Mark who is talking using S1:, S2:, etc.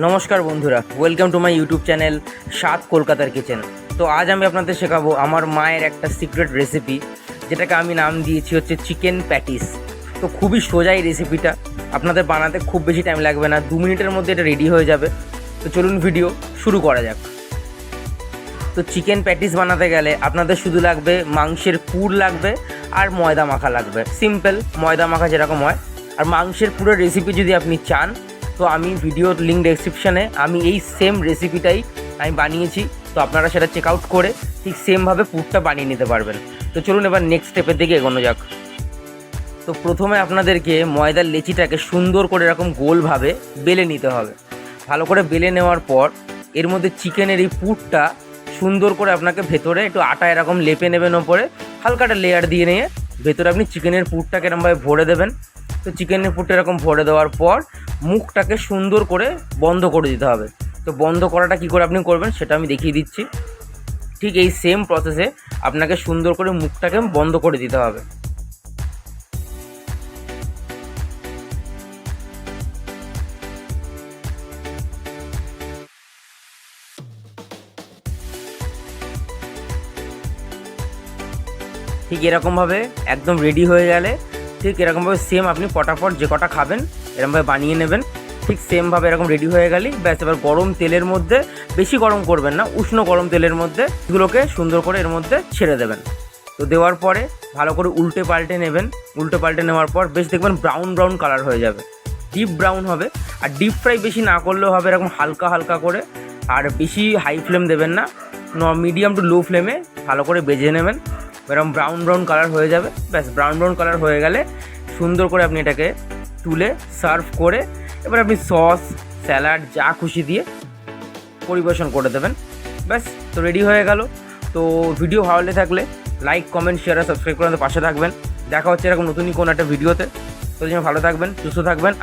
S1: নমস্কার বন্ধুরা, welcome to my YouTube channel সাত কলকাতার কিচেন। তো আজ আমি আপনাদের শেখাবো আমার মায়ের একটা সিক্রেট রেসিপি, যেটাকে আমি নাম দিয়েছি হচ্ছে চিকেন প্যাটিস। তো খুবই সোজা এই রেসিপিটা, আপনাদের বানাতে খুব বেশি টাইম লাগবে না, 2 মিনিটের মধ্যে এটা রেডি হয়ে যাবে। তো চলুন ভিডিও শুরু করা যাক। তো চিকেন প্যাটিস বানাতে গেলে আপনাদের শুধু লাগবে মাংসের পুর লাগবে আর ময়দা মাখা লাগবে, সিম্পল ময়দা মাখা যেরকম হয়। আর মাংসের পুরের রেসিপি যদি আপনি চান তো আমি ভিডিওর লিঙ্ক ডেসক্রিপশানে আমি এই সেম রেসিপিটাই আমি বানিয়েছি, তো আপনারা সেটা চেক আউট করে ঠিক সেমভাবে পুরটা বানিয়ে নিতে পারবেন। তো চলুন এবার নেক্সট স্টেপের দিকে এগোনো যাক। তো প্রথমে আপনাদেরকে ময়দার লেচিটাকে সুন্দর করে এরকম গোলভাবে বেলে নিতে হবে। ভালো করে বেলে নেওয়ার পর এর মধ্যে চিকেনের এই পুরটা সুন্দর করে আপনাকে ভেতরে একটু আটা এরকম লেপে নেবেন, ওপরে হালকা একটা লেয়ার দিয়ে নিয়ে ভেতরে আপনি চিকেনের পুরটাকে এরকমভাবে ভরে দেবেন। তো চিকেনের পুরটা এরকম ভরে দেওয়ার পর মুখটাকে সুন্দর করে বন্ধ করে দিতে হবে। তো বন্ধ করাটা কী করে আপনি করবেন সেটা আমি দেখিয়ে দিচ্ছি। ঠিক এই সেম প্রসেসে আপনাকে সুন্দর করে মুখটাকে বন্ধ করে দিতে হবে। ঠিক এরকমভাবে একদম রেডি হয়ে গেলে ঠিক এরকমভাবে সেম আপনি পটাপট যে কটা খাবেন এরকমভাবে বানিয়ে নেবেন। ঠিক সেমভাবে এরকম রেডি হয়ে গেলেই ব্যাস, এবার গরম তেলের মধ্যে, বেশি গরম করবেন না, উষ্ণ গরম তেলের মধ্যে এগুলোকে সুন্দর করে এর মধ্যে ছেড়ে দেবেন। তো দেওয়ার পরে ভালো করে উল্টে পাল্টে নেবেন। উল্টে পাল্টে নেওয়ার পর বেশ দেখবেন ব্রাউন ব্রাউন কালার হয়ে যাবে, ডিপ ব্রাউন হবে। আর ডিপ ফ্রাই বেশি না করলেও হবে, এরকম হালকা হালকা করে। আর বেশি হাই ফ্লেম দেবেন না, মিডিয়াম টু লো ফ্লেমে ভালো করে ভেজে নেবেন। এরকম ব্রাউন ব্রাউন কালার হয়ে যাবে, ব্যাস ব্রাউন ব্রাউন কালার হয়ে গেলে সুন্দর করে আপনি এটাকে তুলে সার্ভ করে এবার আপনি সস, স্যালাড যা খুশি দিয়ে পরিবেশন করে দেবেন। ব্যাস, তো রেডি হয়ে গেল। তো ভিডিও ভালো লেগে থাকলে লাইক, কমেন্ট, শেয়ার আর সাবস্ক্রাইব করে আমাদের পাশে থাকবেন। দেখা হচ্ছে এরকম নতুনই কোনো একটা ভিডিওতে। তো ভালো থাকবেন, সুস্থ থাকবেন।